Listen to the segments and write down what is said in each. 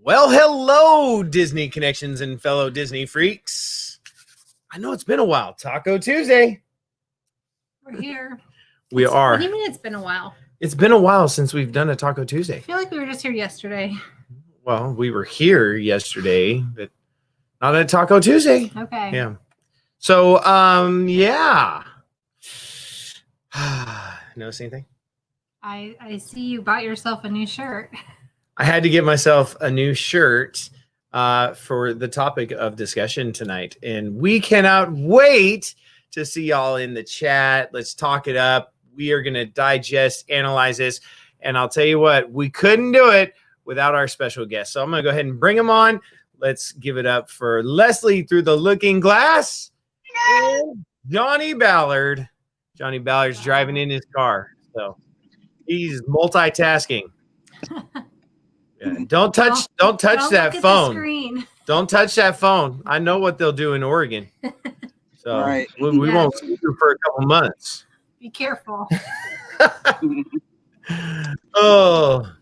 Well, hello, Disney Connections and fellow Disney freaks. I know it's been a while. Taco Tuesday. We're here. We are. What do you mean it's been a while? It's been a while since we've done a Taco Tuesday. I feel like we were just here yesterday. Well, we were here yesterday, but not at Taco Tuesday. Okay. Yeah. So, yeah. Notice anything? I see you bought yourself a new shirt. I had to get myself a new shirt for the topic of discussion tonight. And we cannot wait to see y'all in the chat. Let's talk it up. We are going to digest, analyze this. And I'll tell you what, we couldn't do it without our special guest. So I'm going to go ahead and bring him on. Let's give it up for Leslie through the looking glass and Johnny Ballard. Johnny Ballard's driving in his car. So he's multitasking. Yeah. Don't touch that phone. Don't touch that phone. I know what they'll do in Oregon. So right. we won't see you for a couple months. Be careful. Oh,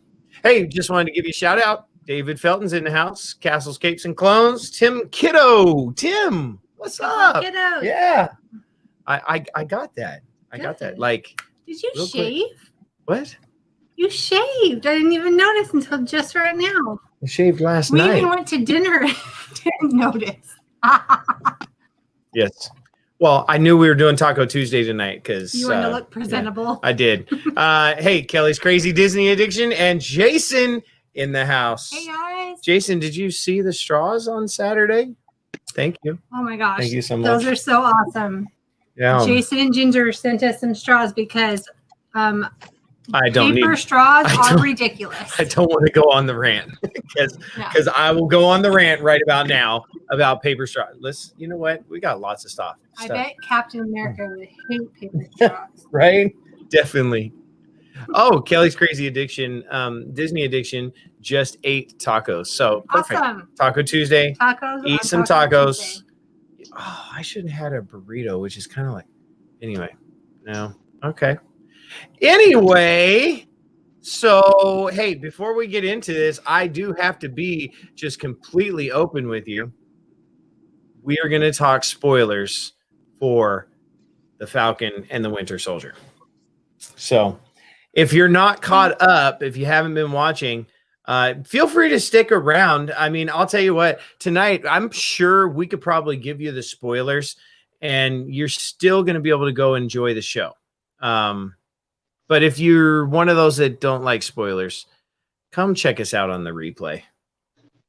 hey, just wanted to give you a shout out. David Felton's in the house. Castles, Capes, and Clones. Tim Kiddo. Tim, what's up? Kiddo. Yeah. I got that. I got that. Like, did you shave? Quick. What? You shaved. I didn't even notice until just right now. I shaved last night. We even went to dinner and didn't notice. Yes. Well, I knew we were doing Taco Tuesday tonight because you wanted to look presentable. Yeah, I did. Hey, Kelly's Crazy Disney Addiction and Jason in the house. Hey, guys. Jason, did you see the straws on Saturday? Thank you. Oh, my gosh. Thank you so much. Those are so awesome. Yeah. Jason and Ginger sent us some straws because I don't paper straws are ridiculous. I don't want to go on the rant because I will go on the rant right about now about paper straws. You know what? We got lots of stuff. I bet Captain America would hate paper straws. Right? Definitely. Oh, Kelly's Crazy Addiction, Disney Addiction just ate tacos. So perfect. Awesome. Taco Tuesday. Tacos. Eat some tacos. Tuesday. Oh, I should have had a burrito, which is kind of like, anyway, no. Okay. Anyway, so, hey, before we get into this, I do have to be just completely open with you. We are going to talk spoilers for the Falcon and the Winter Soldier. So if you're not caught up, if you haven't been watching, feel free to stick around. I mean, I'll tell you what, tonight, I'm sure we could probably give you the spoilers and you're still going to be able to go enjoy the show. But if you're one of those that don't like spoilers, come check us out on the replay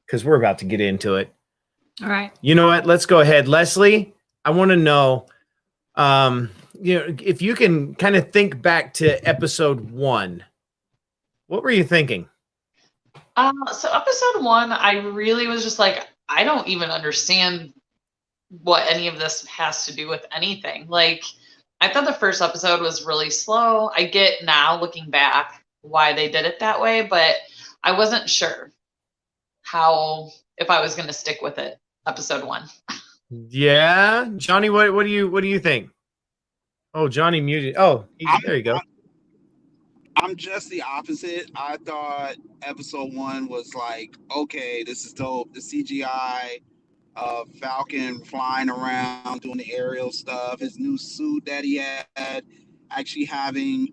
because we're about to get into it. All right. You know what? Let's go ahead. Leslie, I want to know, if you can kind of think back to episode 1, what were you thinking? So episode 1, I really was just like, I don't even understand what any of this has to do with anything. Like, I thought the first episode was really slow. I get now, looking back, why they did it that way, but I wasn't sure if I was going to stick with it. Episode 1. Yeah, Johnny, what do you think? Oh, Johnny muted. Oh, there you go. I'm just the opposite. I thought episode 1 was like, okay, this is dope. The CGI. Falcon flying around doing the aerial stuff, his new suit that he had, actually having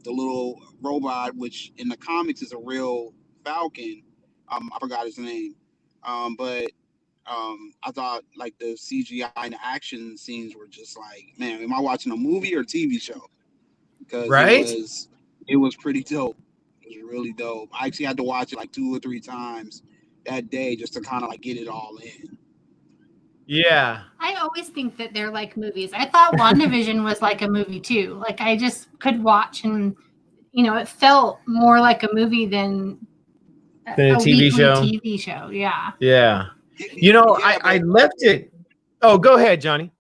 the little robot, which in the comics is a real Falcon. I forgot his name, but I thought like the CGI and the action scenes were just like, man, am I watching a movie or a TV show? Because it was pretty dope. It was really dope. I actually had to watch it like 2 or 3 times that day just to kind of like get it all in. Yeah. I always think that they're like movies. I thought Wanda Vision was like a movie too. Like I just could watch and, it felt more like a movie than a TV show. TV show. Yeah. Yeah. I left it. Oh, go ahead, Johnny.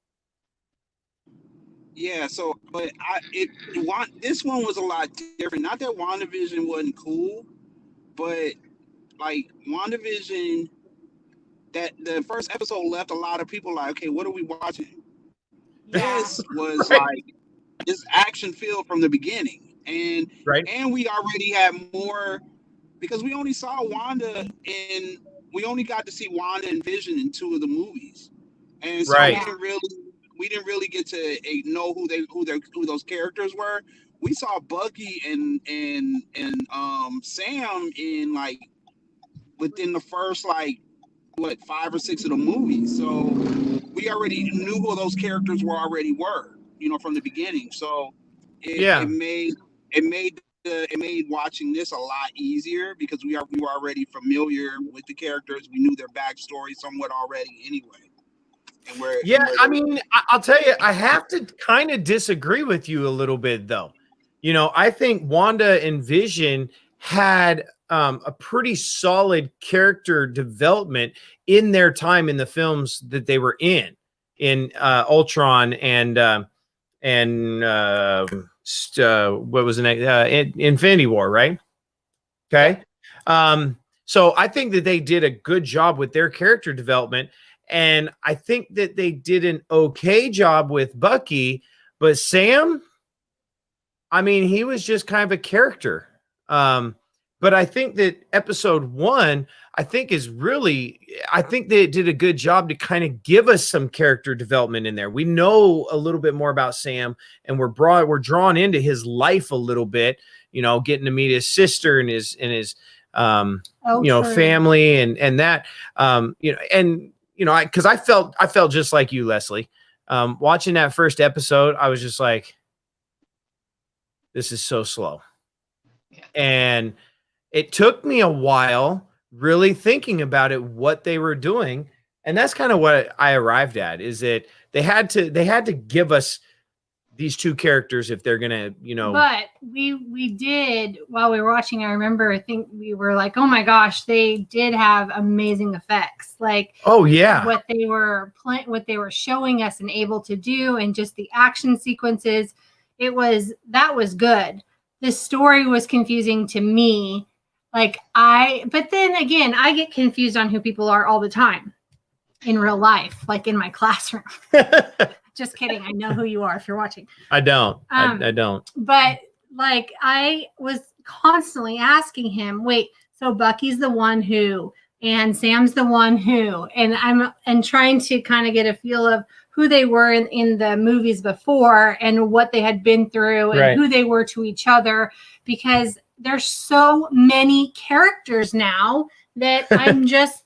Yeah. So, but this one was a lot different. Not that WandaVision wasn't cool, but like WandaVision, that the first episode left a lot of people like, okay, what are we watching? Yeah. This was like this action filled from the beginning, and we already had more because we only saw Wanda we only got to see Wanda and Vision in 2 of the movies, and so Right. we didn't really get to know who those characters were. We saw Bucky and Sam in like within the first like 5 or 6 of the movies, so we already knew who those characters were, from the beginning. So it made watching this a lot easier because we were already familiar with the characters. We knew their backstory somewhat already anyway. I mean, I'll tell you, I have to kind of disagree with you a little bit, though. I think Wanda and Vision had a pretty solid character development in their time in the films that they were in Ultron and what was the next Infinity War, right? Okay. So I think that they did a good job with their character development, and I think that they did an okay job with Bucky, but Sam, I mean, he was just kind of a character. But I think that episode 1, I think they did a good job to kind of give us some character development in there. We know a little bit more about Sam, and we're drawn into his life a little bit, getting to meet his sister and his family and that, because I felt just like you, Leslie. Watching that first episode, I was just like, this is so slow. Yeah. And it took me a while really thinking about it, what they were doing. And that's kind of what I arrived at, is that they had to give us these 2 characters if they're going to, But we did, while we were watching, I remember, I think we were like, oh my gosh, they did have amazing effects. Like, oh yeah, what they were showing us and able to do, and just the action sequences. That was good. The story was confusing to me. But then again, I get confused on who people are all the time in real life, like in my classroom. Just kidding. I know who you are if you're watching. I don't. I don't. But I was constantly asking him, wait, so Bucky's the one who, and Sam's the one who, and trying to kind of get a feel of who they were in the movies before and what they had been through and who they were to each other, because there's so many characters now that I'm just,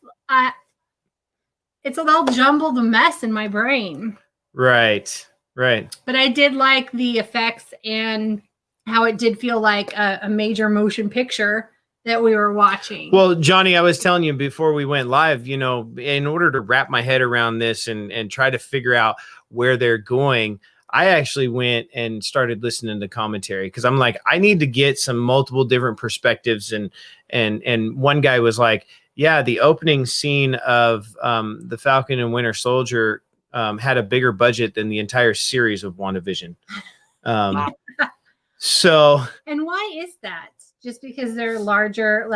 it's a little jumbled mess in my brain. Right. But I did like the effects and how it did feel like a major motion picture that we were watching. Well, Johnny, I was telling you before we went live, in order to wrap my head around this and try to figure out where they're going, I actually went and started listening to commentary, because I'm like, I need to get some multiple different perspectives. And one guy was like, yeah, the opening scene of the Falcon and Winter Soldier had a bigger budget than the entire series of WandaVision. So, and why is that? Just because they're larger,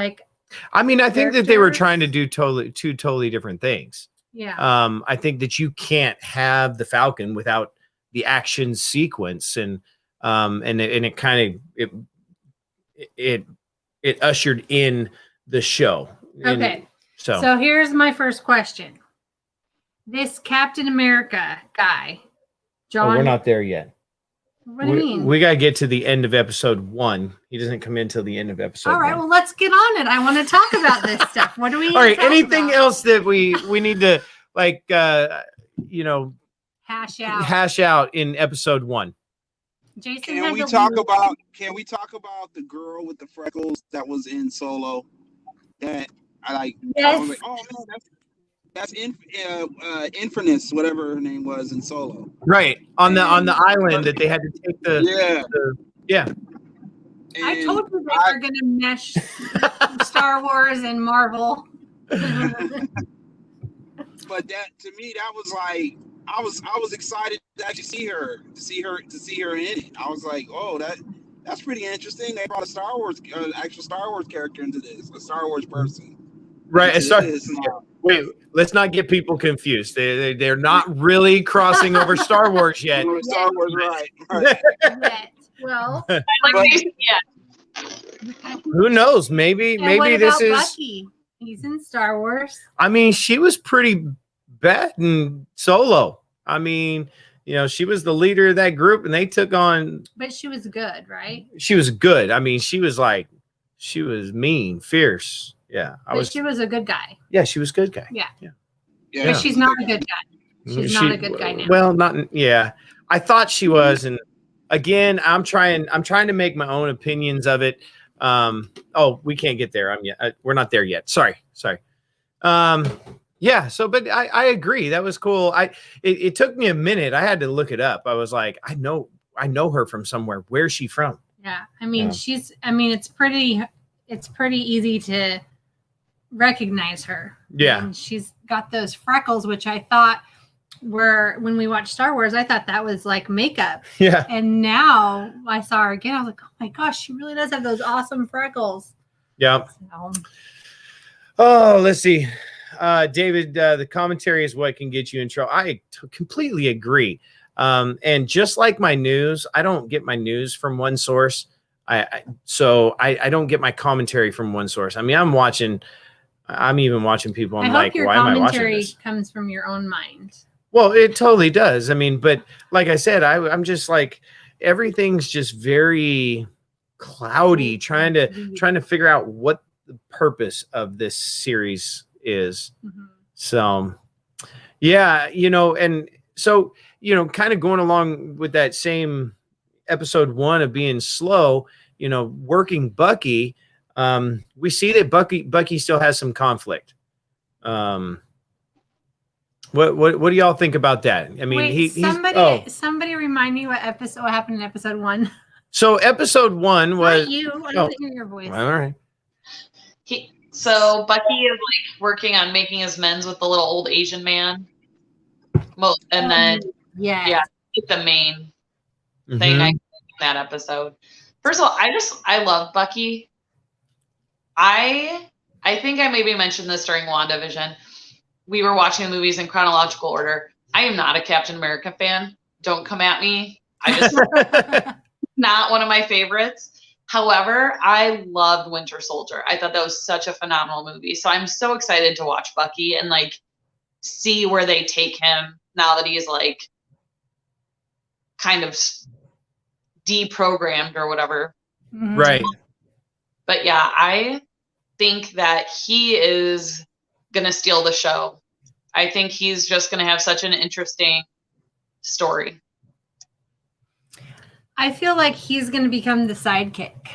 I mean, I think that they were trying to do two totally different things. Yeah. I think that you can't have the Falcon without the action sequence, and it kind of it ushered in the show. Okay. So here's my first question. This Captain America guy, John. We're not there yet. What do you mean? We got to get to the end of episode 1. He doesn't come in till the end of episode 1. All right, well, let's get on it. I want to talk about this stuff. What do we? All right, anything else that we need to hash out in episode 1? Jason, can we talk about the girl with the freckles that was in Solo? That I like. Yes. I was like, oh man, that's Infernus, whatever her name was in Solo. Right, on the island that they had to take yeah. I told you they were going to mesh Star Wars and Marvel. But that, to me, that was like, I was excited to actually see her in it. I was like, oh, that's pretty interesting. They brought a actual Star Wars character into this, a Star Wars person. Right. Wait, let's not get people confused. They're not really crossing over Star Wars yet. Star Wars, right. Yet. Well, Who knows? Maybe And what this about is. Bucky? He's in Star Wars. I mean, she was pretty bad in Solo. I mean, she was the leader of that group, and they took on. But she was good, right? She was good. I mean, she was mean, fierce. Yeah, She was a good guy. Yeah, she was a good guy. Yeah. Yeah. But she's not a good guy. She's not a good guy now. Well, not. Yeah, I thought she was, and again, I'm trying to make my own opinions of it. We can't get there. We're not there yet. Sorry. Yeah. So, but I agree. That was cool. It took me a minute. I had to look it up. I was like, I know her from somewhere. Where's she from? Yeah. I mean, it's pretty easy to recognize her. Yeah. And she's got those freckles, which I thought were, when we watched Star Wars, I thought that was like makeup. Yeah. And now I saw her again. I was like, oh my gosh, she really does have those awesome freckles. Yeah. So. Oh, let's see. David, the commentary is what can get you in trouble. I completely agree. And just like my news, I don't get my news from one source. So I don't get my commentary from one source. I mean, I'm even watching people. I'm like, why am I watching this? Your commentary comes from your own mind. Well, it totally does. I mean, but like I said, I'm just like, everything's just very cloudy, trying to figure out what the purpose of this series is. Mm-hmm. So, yeah, and so, kind of going along with that same episode 1 of being slow, working Bucky, we see that Bucky still has some conflict. What do y'all think about that? I mean, wait, somebody remind me what happened in episode 1. So episode 1 was not you. I don't hear your voice. All right. So Bucky is like working on making his amends with the little old Asian man. Well, and then the main thing I think in that episode. First of all, I love Bucky. I think I maybe mentioned this during Wanda Vision. We were watching the movies in chronological order. I am not a Captain America fan. Don't come at me. I just not one of my favorites. However, I loved Winter Soldier. I thought that was such a phenomenal movie. So I'm so excited to watch Bucky and like see where they take him now that he's like kind of deprogrammed or whatever. Right. But yeah, I think that he is going to steal the show. I think he's just going to have such an interesting story. I feel like he's going to become the sidekick.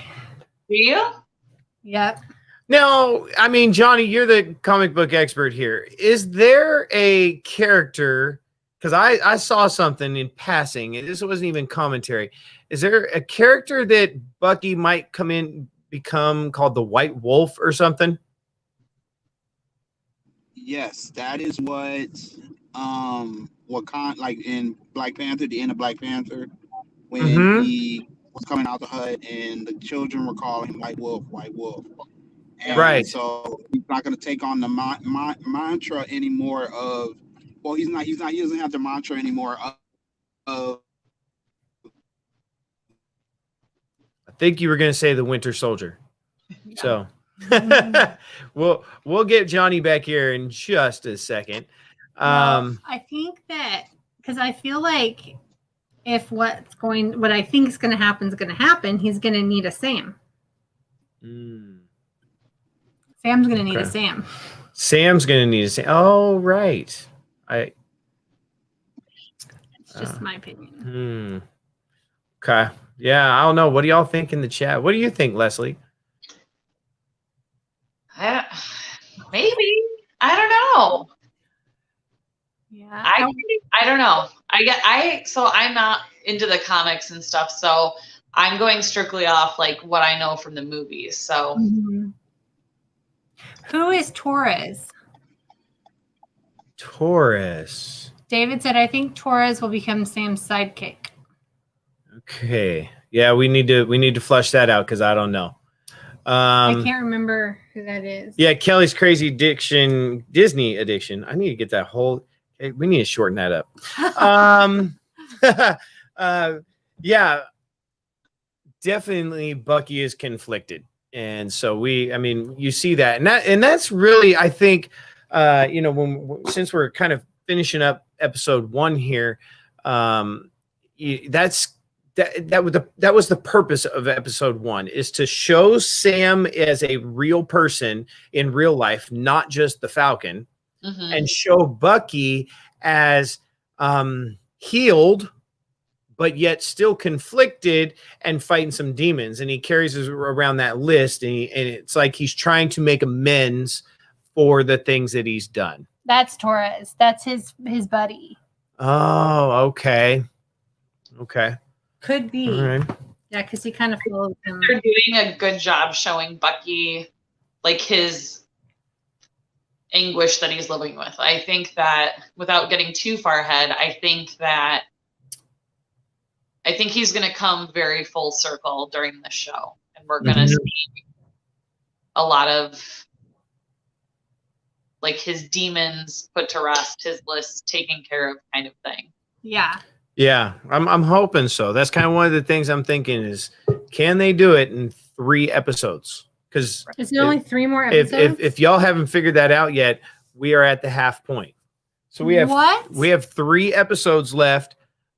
Do you? Yep. Now, I mean, Johnny, you're the comic book expert here. Is there a character, because I saw something in passing, and this wasn't even commentary. Is there a character that Bucky might become called the White Wolf or something? Yes, that is what like in Black Panther, the end of Black Panther, when he was coming out the hut and the children were calling him White Wolf, White Wolf. And right. So he's not going to take on the mantra anymore of, well, he doesn't have the mantra anymore of I think you were going to say the Winter Soldier. Yeah. So we'll get Johnny back here in just a second. I think that because I feel like if what I think is going to happen, he's going to need a Sam. Sam's going to need a Sam. Sam's going to need a Sam. Oh, right. It's just my opinion. Okay. Yeah, I don't know. What do y'all think in the chat? What do you think, Leslie? Maybe. I don't know. Yeah. I don't know. So I'm not into the comics and stuff, so I'm going strictly off like what I know from the movies. So Who is Torres? Torres. David said, I think Torres will become Sam's sidekick. Okay. Yeah, we need to flush that out because I don't know. I can't remember who that is. Yeah, Kelly's Crazy Addiction, Disney Addiction. I need to get that whole. We need to shorten that up. Yeah, definitely Bucky is conflicted. And so you see that, and that's really, I think, since we're kind of finishing up episode 1 here, that was the purpose of episode 1, is to show Sam as a real person in real life, not just the Falcon, and show Bucky as healed, but yet still conflicted and fighting some demons. And he carries around that list, and it's like he's trying to make amends for the things that he's done. That's Torres. That's his buddy. Oh, okay. Could be. All right. Yeah, because he kind of follows him. They're doing a good job showing Bucky, like, his anguish that he's living with. I think that, without getting too far ahead, I think he's going to come very full circle during the show, and we're going to see a lot of, like, his demons put to rest, his list taken care of, kind of thing. Yeah, I'm hoping so. That's kind of one of the things I'm thinking is, can they do it in 3 episodes? Because is there only 3 more episodes? If y'all haven't figured that out yet, we are at the half point. So we have 3 episodes left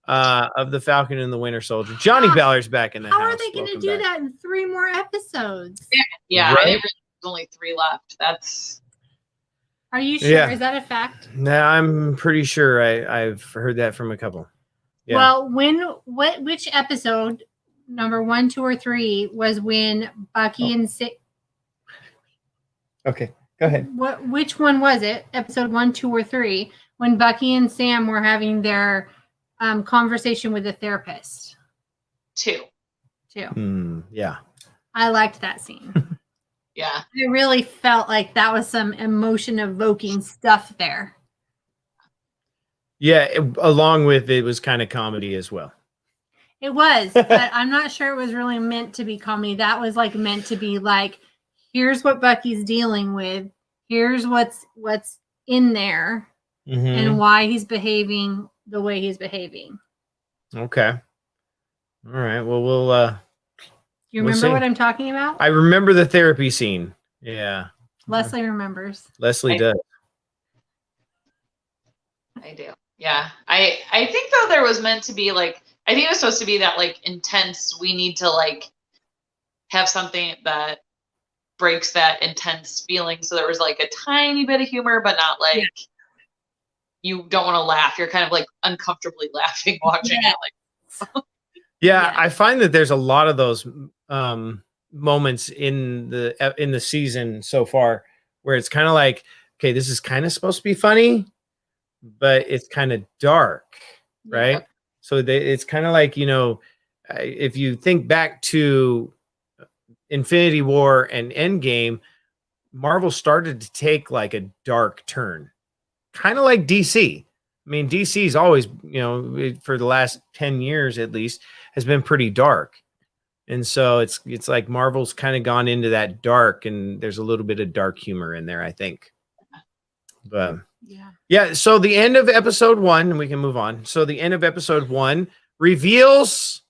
of the Falcon and the Winter Soldier. Johnny Ballard's back in the house. How are they going to do that in 3 more episodes? Yeah, right? there's only 3 left. Are you sure? Yeah. Is that a fact? No, I'm pretty sure I've heard that from a couple. Yeah. Well, which episode, number 1, 2, or 3, was when Bucky and Okay, go ahead. Which one was it? Episode 1, 2, or 3, when Bucky and Sam were having their conversation with the therapist? 2. Yeah. I liked that scene. Yeah. I really felt like that was some emotion-evoking stuff there. Yeah, along with it was kind of comedy as well. It was, but I'm not sure it was really meant to be comedy. That was like meant to be like, here's what Bucky's dealing with. Here's what's in there, and why he's behaving the way he's behaving. Okay. All right. Well, we'll you remember what I'm talking about? I remember the therapy scene. Yeah. Leslie remembers. Leslie does. I do. Yeah. I think, though, there was meant to be, like, I think it was supposed to be that, like, intense, we need to, like, have something that breaks that intense feeling. So there was, like, a tiny bit of humor, but not, like, you don't want to laugh. You're kind of, like, uncomfortably laughing watching it. Like, yeah, I find that there's a lot of those moments in the season so far where it's kind of like, okay, this is kind of supposed to be funny, but it's kind of dark, right? Yeah. So it's kind of like, if you think back to Infinity War and Endgame, Marvel started to take like a dark turn, kind of like DC. I mean, DC's always, for the last 10 years at least, has been pretty dark. And so it's like Marvel's kind of gone into that dark, and there's a little bit of dark humor in there, I think. But yeah. So the end of episode 1, and we can move on. So the end of episode 1 reveals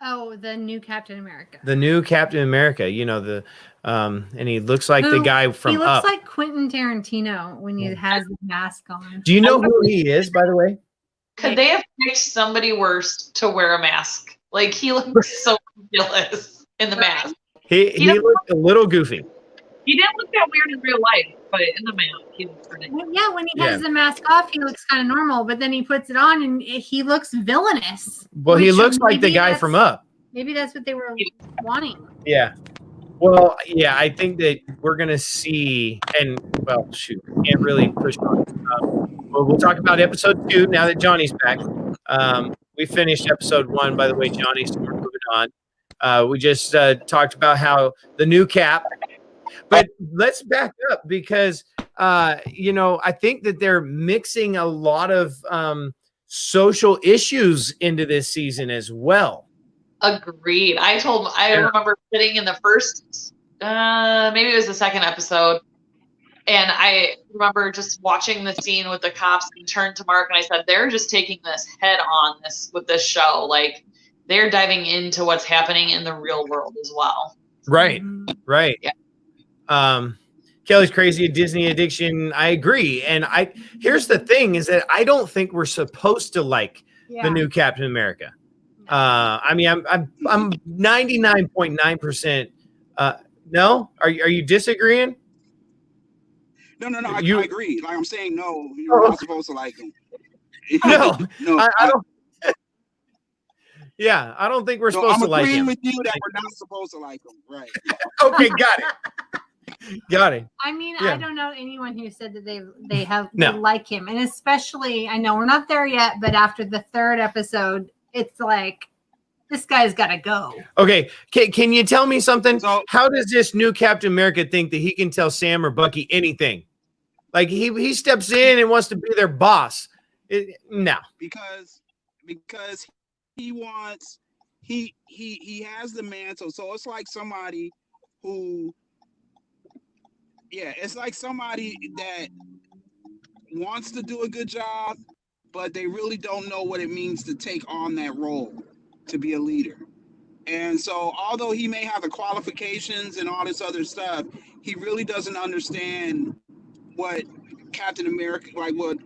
the new Captain America. The new Captain America. And he looks like the guy from He looks Up. like Quentin Tarantino when he has the mask on. Do you know who he is, by the way? Could they have picked somebody worse to wear a mask? Like, he looks so ridiculous in the mask. He looked a little goofy. He didn't look that weird in real life, but in the mask, he looks ridiculous. Yeah, when he has the mask off, he looks kind of normal, but then he puts it on and he looks villainous. Well, he looks like the guy from Up. Maybe that's what they were wanting. Yeah. Well, yeah, I think that we're going to see, and, well, shoot, can't really push on. We'll talk about episode 2 now that Johnny's back. We finished episode 1, by the way, Johnny, so we're moving on. We just talked about how the new Cap, but let's back up because, I think that they're mixing a lot of social issues into this season as well. Agreed. I remember sitting in the first, maybe it was the second episode, and I remember just watching the scene with the cops and turned to Mark and I said, they're just taking this head on with this show. Like, they're diving into what's happening in the real world as well. Right. Right. Yeah. Kelly's crazy Disney addiction. I agree. And here's the thing is that I don't think we're supposed to like the new Captain America. I mean, I'm 99.9%. No, are you disagreeing? No. I agree. Like I'm saying, no, you're not supposed to like him. No, no, I don't. Yeah, I don't think we're supposed to like him. I'm agreeing with you that we're not supposed to like him. Right. Okay, got it. Got it. I mean, Yeah. I don't know anyone who said that they No. like him, and especially I know we're not there yet, but after the 3rd episode, it's like this guy's got to go. Okay, can you tell me something? So- How does this new Captain America think that he can tell Sam or Bucky anything? Like he steps in and wants to be their boss. No. Because he wants he has the mantle. So it's like somebody who it's like somebody that wants to do a good job, but they really don't know what it means to take on that role, to be a leader. And so although he may have the qualifications and all this other stuff, he really doesn't understand what Captain America, like what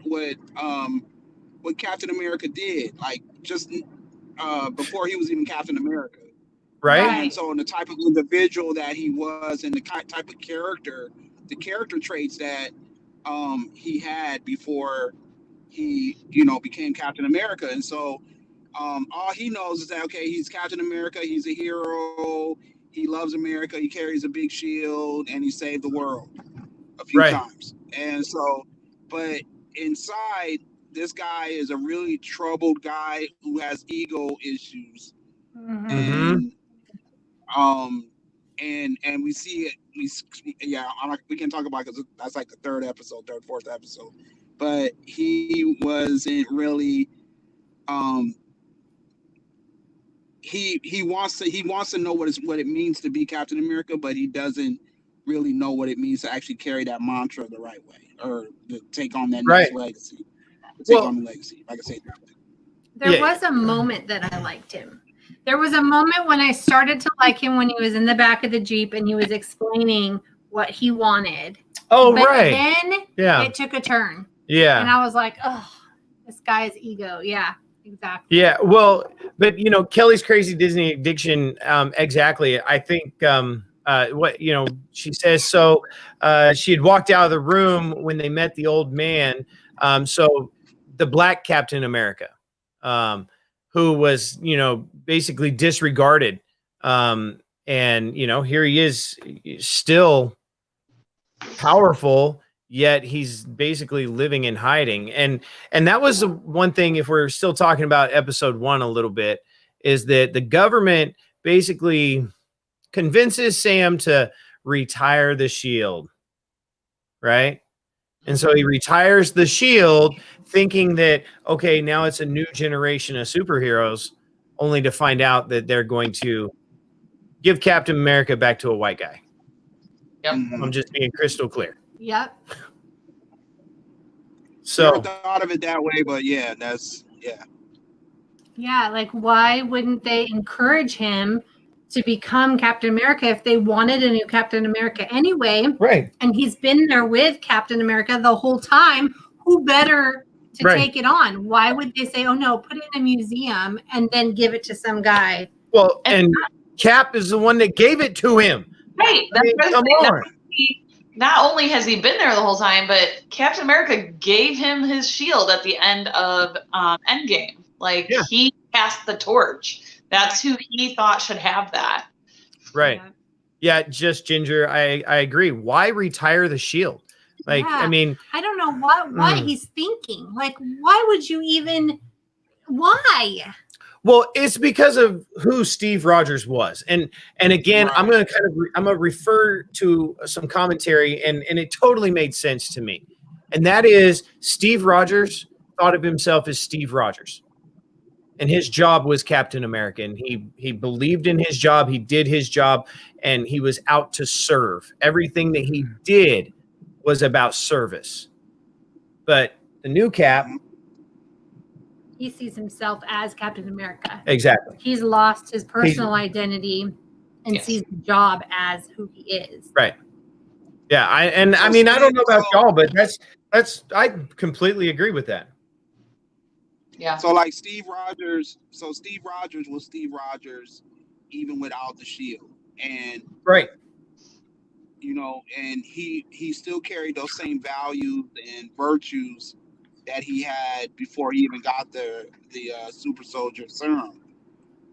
Captain America did, like just before he was even Captain America. Right? And so the type of individual that he was and the type of character, the character traits that he had before he, became Captain America. And so all he knows is that, okay, he's Captain America, he's a hero, he loves America, he carries a big shield, and he saved the world a few times. And so, but inside, this guy is a really troubled guy who has ego issues. And and we see it. We can talk about it because that's like the 4th episode. But he wasn't really. He wants to know what it means to be Captain America, but he doesn't really know what it means to actually carry that mantra the right way, or to take on that next legacy. On the legacy, like I said. There was a moment that I liked him. There was a moment when I started to like him when he was in the back of the Jeep and he was explaining what he wanted. Oh, but right. Then it took a turn. Yeah. And I was like, oh, this guy's ego. Yeah, exactly. Yeah. Well, but Kelly's crazy Disney addiction. Exactly. I think what she says. So she had walked out of the room when they met the old man. So the Black Captain America, who was basically disregarded, and here he is, still powerful, yet he's basically living in hiding. And that was the one thing, if we're still talking about episode 1 a little bit, is that the government basically convinces Sam to retire the shield, right? And so he retires the shield thinking that, okay, now it's a new generation of superheroes, only to find out that they're going to give Captain America back to a white guy. Yep. I'm just being crystal clear. Yep. So Never thought of it that way, but yeah, Yeah, like why wouldn't they encourage him to become Captain America if they wanted a new Captain America anyway? right. And he's been there with Captain America the whole time. Who better to take it on? Why would they say, oh no, put it in a museum and then give it to some guy? Well, and Cap is the one that gave it to him. Right. Come on. Not only has he been there the whole time, but Captain America gave him his shield at the end of Endgame. Like he passed the torch. That's who he thought should have that. Right. Yeah, just Ginger. I agree. Why retire the shield? Like, I mean, I don't know why he's thinking. Like, why would you even? Why? Well, it's because of who Steve Rogers was, and again, I'm going to refer to some commentary, and it totally made sense to me, and that is Steve Rogers thought of himself as Steve Rogers, and his job was Captain America, and he believed in his job, he did his job, and he was out to serve. Everything that he did was about service, but the new Cap. He sees himself as Captain America. Exactly. He's lost his personal identity and sees the job as who he is. Right. Yeah. I mean, I don't know about y'all, but I completely agree with that. Yeah. So like Steve Rogers was Steve Rogers even without the shield. And Right. you know, and he still carried those same values and virtues that he had before he even got the super soldier serum.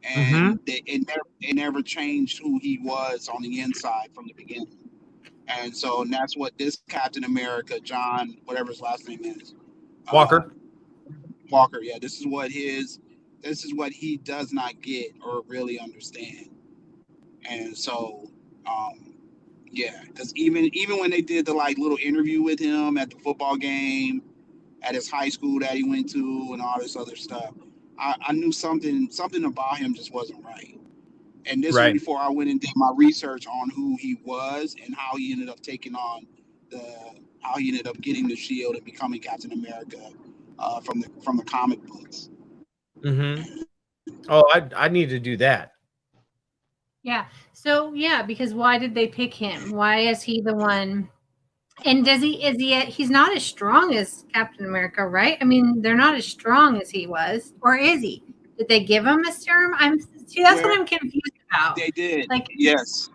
And it never changed who he was on the inside from the beginning. And so that's what this Captain America, John, whatever his last name is, Walker. Walker, yeah, this is what he does not get or really understand. And so yeah, because even when they did the like little interview with him at the football game at his high school that he went to and all this other stuff, I knew something about him just wasn't right. And this was before I went and did my research on who he was and how he ended up getting the shield and becoming Captain America from the comic books. Mm-hmm. Oh, I need to do that. Yeah. So yeah, because why did they pick him? Why is he the one? And he's not as strong as Captain America, right? I mean, they're not as strong as he was, or is he? Did they give him a serum? That's what I'm confused about. They did. Like, yes.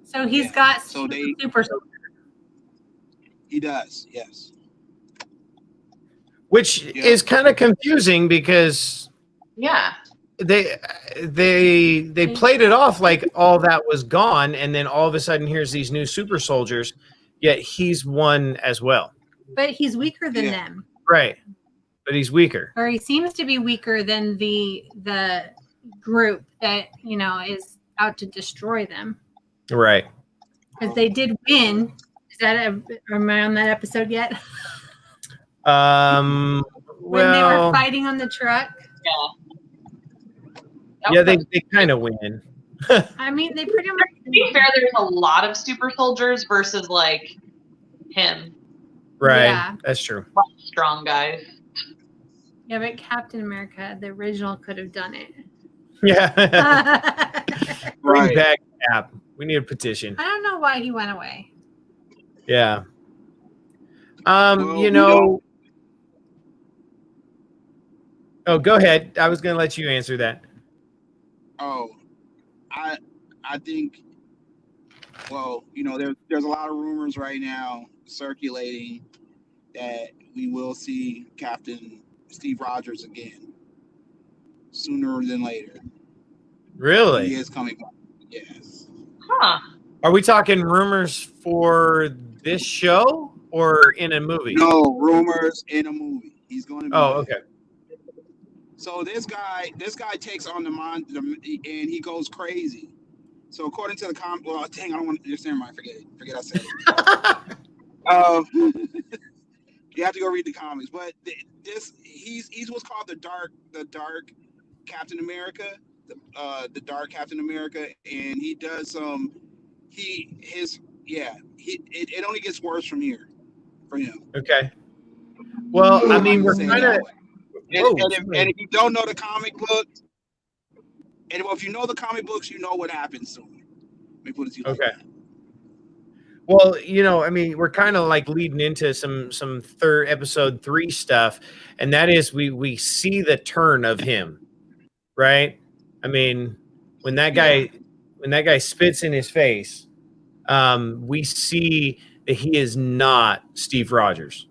So he's got super soldier. He does, yes. Which is kind of confusing because they played it off like all that was gone, and then all of a sudden here's these new super soldiers, yet he's one as well. But he's weaker than them. Right. But he's weaker. Or he seems to be weaker than the group that, is out to destroy them. Right. Because they did win. Am I on that episode yet? When they were fighting on the truck. Yeah, they kind of win. I mean, they pretty much. To be fair, there's a lot of super soldiers versus like him. Right. Yeah. That's true. Strong guys. Yeah, but Captain America, the original, could have done it. Yeah. Bring back Cap. We need a petition. I don't know why he went away. Yeah. Oh, go ahead. I was going to let you answer that. Oh, I think, well, there's a lot of rumors right now circulating that we will see Captain Steve Rogers again sooner than later. Really? He is coming back. Yes. Huh. Are we talking rumors for this show or in a movie? No, rumors in a movie. He's going to be okay. So this guy takes on and he goes crazy. So according to the I don't want to understand. Forget I said it. You have to go read the comics, but he's what's called the dark Captain America, the dark Captain America, and he does it only gets worse from here for him. Okay. Well, I mean, we're kind of. And if you don't know the comic books, if you know the comic books, you know what happens soon. Let me put it to you. Okay. Well, I mean, we're kind of like leading into some episode 3 stuff, and that is we see the turn of him, right? I mean, when that guy spits in his face, we see that he is not Steve Rogers.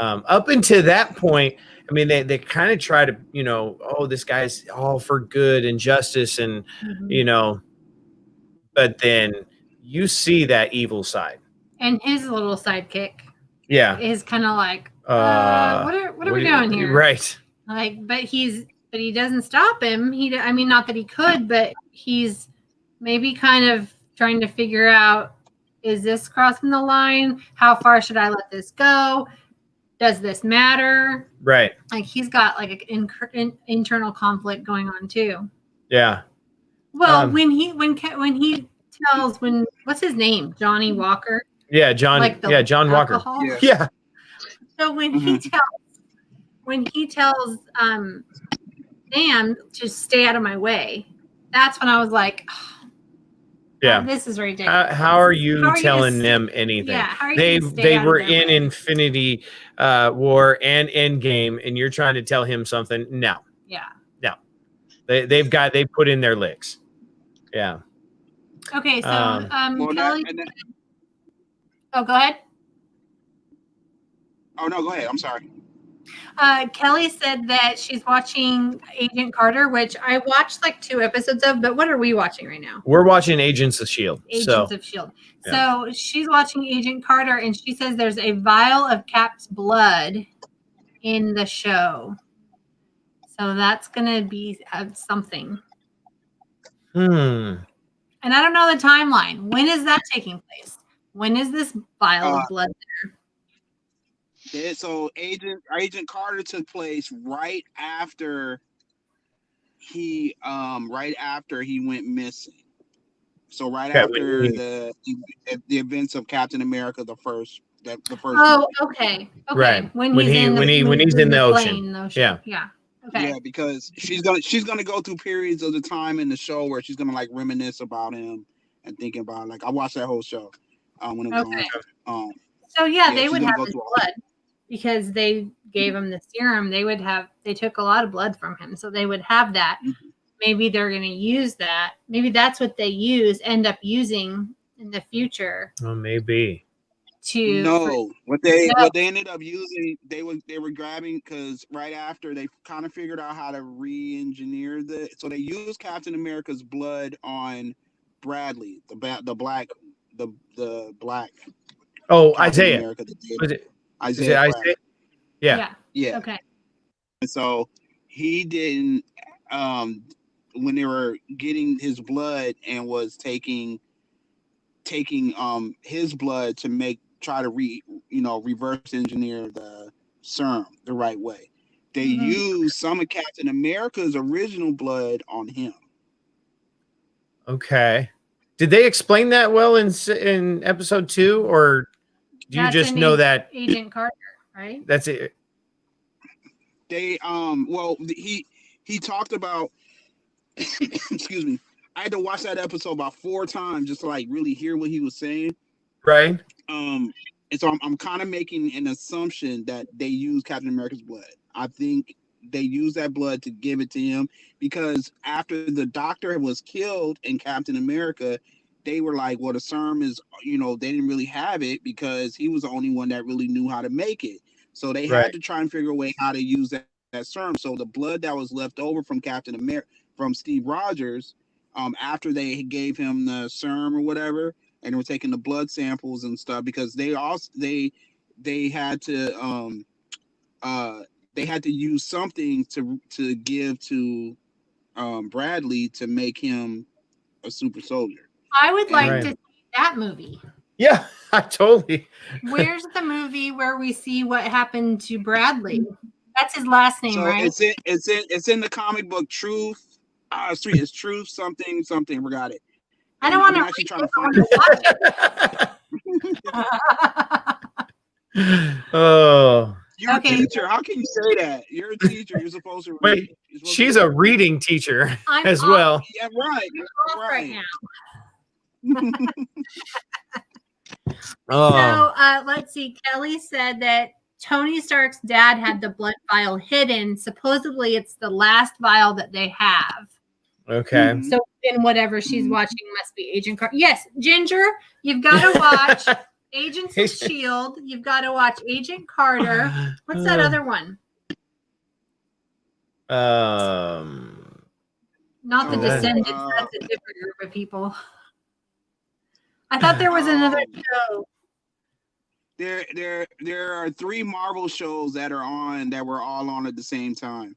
Up until that point, I mean, they kind of try to, this guy's all for good and justice, and but then you see that evil side. And his little sidekick, is kind of like, what are we doing here? Right. Like, but he doesn't stop him. I mean, not that he could, but he's maybe kind of trying to figure out, is this crossing the line? How far should I let this go? Does this matter? Right. Like, he's got like an internal conflict going on too. Yeah. Well, when he tells what's his name? Johnny Walker. Yeah, John. John Walker. Yeah. So when he tells Sam to stay out of my way, that's when I was like, oh, Yeah. this is ridiculous. How are you telling them anything? Yeah, how are you they were in Infinity War and Endgame, and you're trying to tell him something? No. Yeah. No. They put in their licks. Yeah. Okay, so well, Kelly. Oh, go ahead. Oh no, go ahead. I'm sorry. Kelly said that she's watching Agent Carter, which I watched like 2 episodes of, but what are we watching right now? We're watching Agents of S.H.I.E.L.D. Agents of S.H.I.E.L.D. Yeah. So she's watching Agent Carter, and she says there's a vial of Cap's blood in the show. So that's going to be something. Hmm. And I don't know the timeline. When is that taking place? When is this vial of blood there? So Agent Carter took place right after he went missing. So after the events of Captain America, the first. Oh, okay. Right. When he's in the ocean. Yeah. Okay. Yeah, because she's gonna go through periods of the time in the show where she's gonna like reminisce about him and thinking about like I watched that whole show when it was on. So yeah, they would have his blood because they gave him the serum. They took a lot of blood from him, so they would have that. Mm-hmm. Maybe they're going to use that. Maybe that's what they end up using in the future. Oh, maybe. What they ended up using, they were grabbing because right after they kind of figured out how to re-engineer so they used Captain America's blood on Bradley, the black. Oh, Captain Isaiah. America Isaiah? Yeah. Okay. And so he didn't. When they were getting his blood and was taking his blood to try to reverse engineer the serum the right way. They used some of Captain America's original blood on him. Okay. Did they explain that well in episode 2, or do you just know that Agent Carter, right? That's it. They he talked about excuse me. I had to watch that episode about 4 times just to like really hear what he was saying. Right. And so I'm kind of making an assumption that they use Captain America's blood. I think they use that blood to give it to him because after the doctor was killed in Captain America, they were like, well, the serum is, they didn't really have it because he was the only one that really knew how to make it. So they had to try and figure a way how to use that serum. So the blood that was left over from Captain America, from Steve Rogers, after they gave him the serum or whatever, and they were taking the blood samples and stuff because they had to use something to give to Bradley to make him a super soldier. I would like to see that movie. Yeah, I totally. Where's the movie where we see what happened to Bradley? That's his last name, right? It's in the comic book Truth. It's Truth something. Forgot it. I don't want to actually trying to find it. Oh. You're a teacher. How can you say that? You're a teacher. You're supposed to read. Wait, she's a reading teacher as well. Yeah, right. Right now. Oh. So let's see. Kelly said that Tony Stark's dad had the blood vial hidden. Supposedly, it's the last vial that they have. Okay. So then whatever she's watching must be Agent Carter. Yes, Ginger, you've got to watch Agents of S.H.I.E.L.D. You've got to watch Agent Carter. What's that other one? Not the Descendants. That's a different group of people. I thought there was another show. There are 3 Marvel shows that are on that were all on at the same time.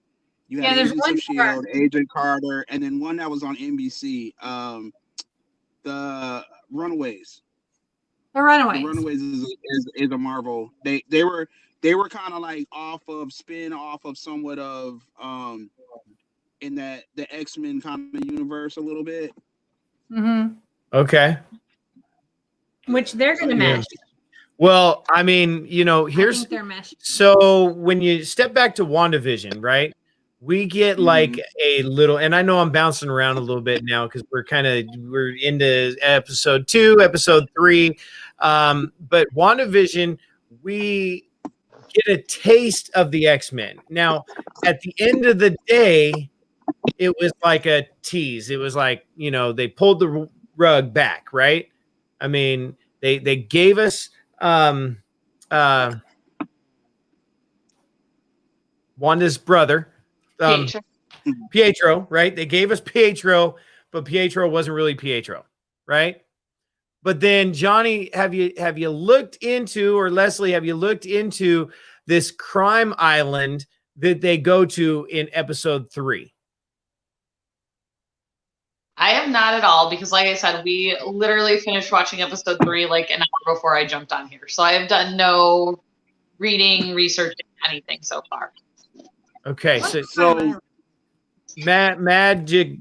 You had there's Agents one of S.H.I.E.L.D., Agent Carter, and then one that was on NBC. The Runaways. The Runaways. The Runaways is a Marvel. They were kind of like spin off of somewhat of in that the X-Men kind of universe a little bit. Mm-hmm. Okay. Which they're going to match. Well, I mean, I here's think they're meshed. so when you step back to WandaVision, right? We get like a little, and I know I'm bouncing around a little bit now because we're into episode 2, episode 3. But WandaVision, we get a taste of the X-Men. Now, at the end of the day, it was like a tease. It was like, they pulled the rug back, right? I mean, they gave us Wanda's brother, Pietro, right? They gave us Pietro, but Pietro wasn't really Pietro, right? But then Johnny, have you looked into, or Leslie, have you looked into this crime island that they go to in episode 3? I have not at all, because like I said, we literally finished watching episode 3 like an hour before I jumped on here. So I have done no reading, researching, anything so far. Okay, so magic,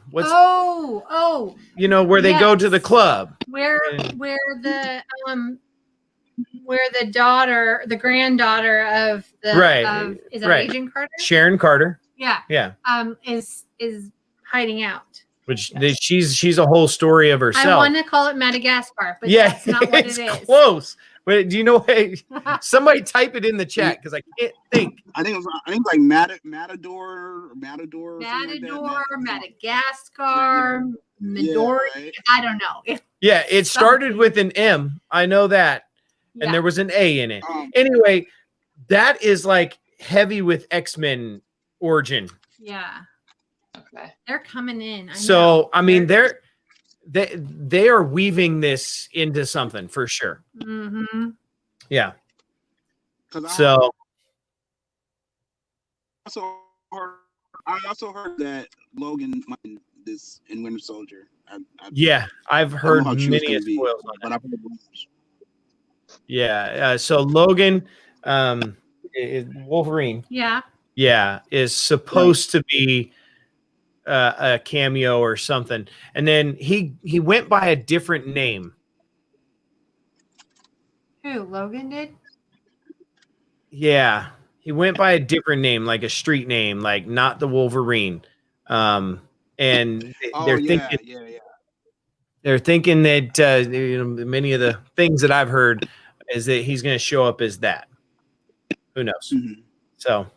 what's where they go to the club, where the granddaughter of the is that Agent Carter? Sharon Carter. Yeah. Is hiding out. Which she's a whole story of herself. I want to call it Madagascar, but that's not what it is. Close. But do you know? Hey, somebody type it in the chat because I can't think. I think it was like Matador, Madagascar, Midori. Right. I don't know. Yeah, it started with an M. I know that, and there was an A in it. Anyway, that is like heavy with X-Men origin. Yeah. Okay. They're coming in. I mean, they are weaving this into something for sure. Mm-hmm. Yeah. I also heard that Logan might be this in Winter Soldier. I've heard many spoils on that. Yeah. So Logan, Wolverine. Yeah. Is supposed to be a cameo or something, and then he went by a different name. Who? Logan did? Yeah, he went by a different name, like a street name, like not the Wolverine. And they're thinking that many of the things that I've heard is that he's going to show up as that. Who knows? Mm-hmm. So.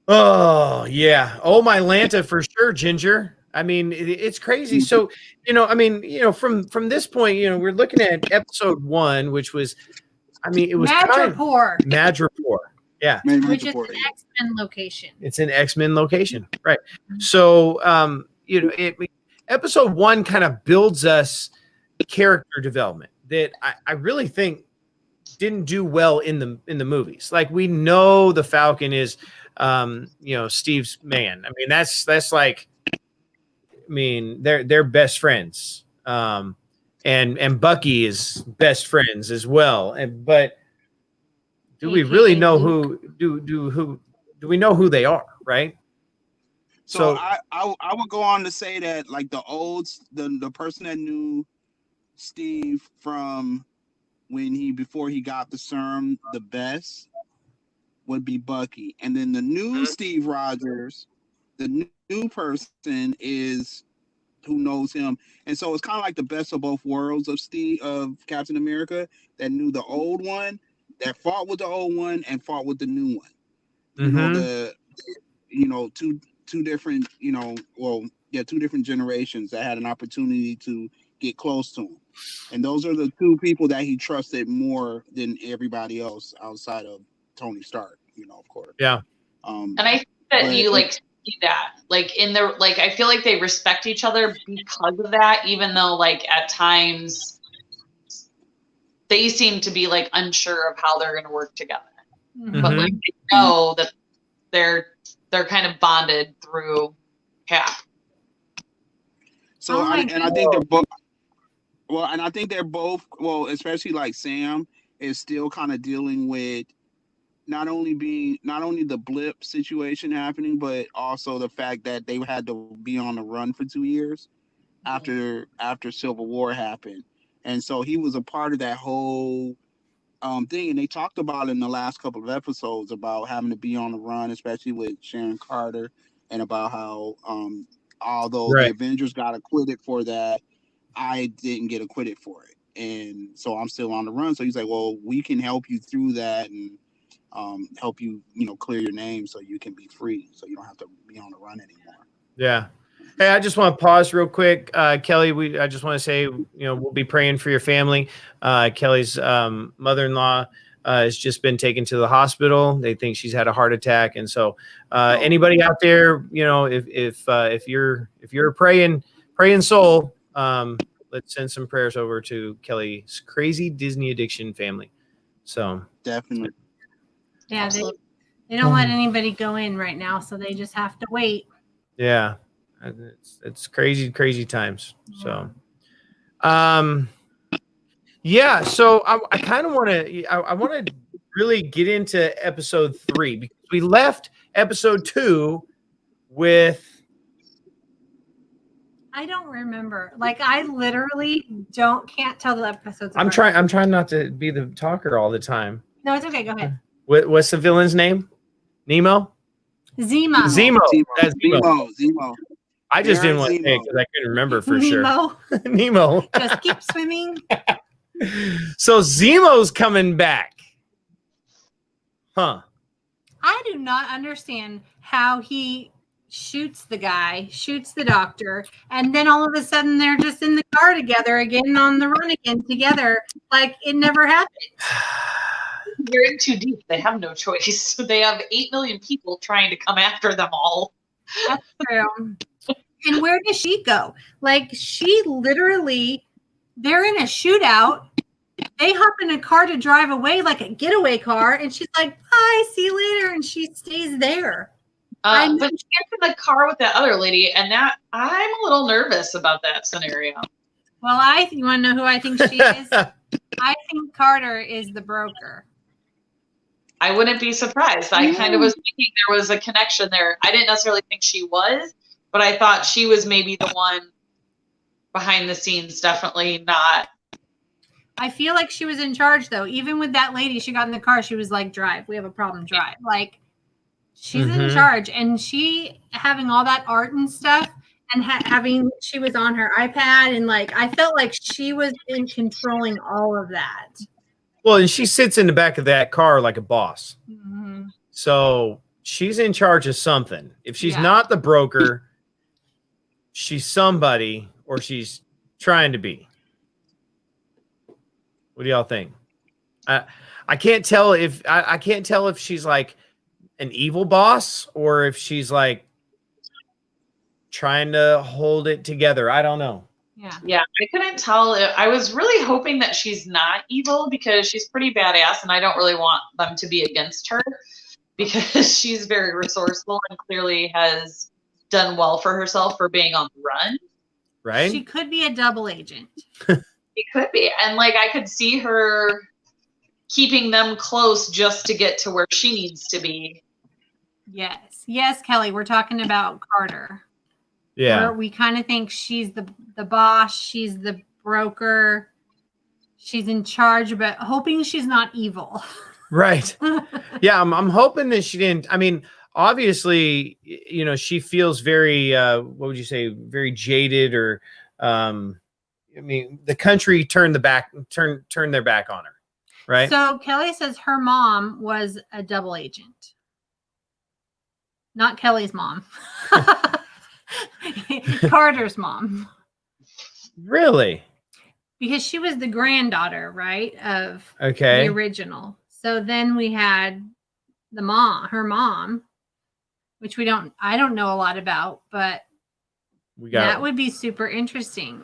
Oh yeah. Oh, my Lanta for sure, Ginger. I mean, it's crazy. So, from this point, we're looking at episode 1, which was, it was Madripoor. Madripoor. Yeah. Which is an X-Men location. It's an X-Men location. Right. So, episode 1 kind of builds us character development that I really think didn't do well in the movies. Like, we know the Falcon is Steve's man. I mean, that's like, they're best friends. And Bucky is best friends as well. But do we really know who we know who they are, right? So I would go on to say that, like, the person that knew Steve from before he got the serum the best would be Bucky, and then the new Steve Rogers, the new person is who knows him, and so it's kind of like the best of both worlds of Captain America, that knew the old one, that fought with the old one, and fought with the new one. Two different two different generations that had an opportunity to get close to him, and those are the two people that he trusted more than everybody else outside of Tony Stark, of course. Yeah. And I think that you see that, like, in their, like, I feel like they respect each other because of that, even though, like, at times they seem to be, like, unsure of how they're going to work together. Mm-hmm. But, like, they know that they're kind of bonded through Cap. So, I think they're both. Well, and I think they're both. Well, especially like Sam is still kind of dealing with not only the blip situation happening, but also the fact that they had to be on the run for 2 years after Civil War happened, And so he was a part of that whole thing. And they talked about in the last couple of episodes about having to be on the run, especially with Sharon Carter, and about how although the Avengers got acquitted for that, I didn't get acquitted for it. And so I'm still on the run. So he's like, well, we can help you through that and help you, clear your name so you can be free. So you don't have to be on the run anymore. Yeah. Hey, I just want to pause real quick. Kelly, I just want to say, we'll be praying for your family. Kelly's mother-in-law has just been taken to the hospital. They think she's had a heart attack. And so anybody out there, if you're a praying soul, let's send some prayers over to Kelly's crazy Disney addiction family. So definitely. Yeah, they don't let anybody go in right now, so they just have to wait. Yeah. It's crazy times. So, yeah. So I kind of want to, I want to really get into episode 3 because we left episode 2 with. I don't remember. Like I literally can't tell the episodes. I'm trying not to be the talker all the time. No, it's okay. Go ahead. What's the villain's name? Nemo? Zemo. That's Zemo. Zemo. I just didn't want to say it because I couldn't remember for sure. Nemo. Just keep swimming. So Zemo's coming back. Huh. I do not understand how he shoots the doctor, and then all of a sudden they're just in the car together again, on the run again together, like it never happened. You're in too deep. They have no choice. They have 8 million people trying to come after them all. That's true. And where does she go? Like she literally, they're in a shootout. They hop in a car to drive away, like a getaway car, and she's like, "Bye, see you later," and she stays there. But she gets in the car with that other lady, and that I'm a little nervous about that scenario. Well, you want to know who I think she is? I think Carter is the broker. I wouldn't be surprised. I kind of was thinking there was a connection there. I didn't necessarily think she was, but I thought she was maybe the one behind the scenes. Definitely not. I feel like she was in charge, though. Even with that lady, she got in the car. She was like, "Drive. We have a problem. Drive." Like, she's in charge, and she having all that art and stuff, and she was on her iPad, and like I felt like she was in controlling all of that. Well, and she sits in the back of that car like a boss. Mm-hmm. So she's in charge of something. If she's not the broker, she's somebody, or she's trying to be. What do y'all think? I can't tell if I can't tell if she's like an evil boss or if she's like trying to hold it together. I don't know. Yeah, I couldn't tell. I was really hoping that she's not evil because she's pretty badass, and I don't really want them to be against her because she's very resourceful and clearly has done well for herself for being on the run. Right? She could be a double agent. She could be, and like I could see her keeping them close just to get to where she needs to be. Yes, Kelly. We're talking about Carter. Yeah, we kind of think she's the boss, she's the broker, she's in charge, but hoping she's not evil. Right. Yeah, I'm hoping that she didn't. I mean, obviously, she feels very, what would you say, very jaded, or, I mean, the country turned their back on her, right? So Kelly says her mom was a double agent, not Kelly's mom. Carter's mom. Really? Because she was the granddaughter, right, of the original. So then we had her mom, which I don't know a lot about, but that would be super interesting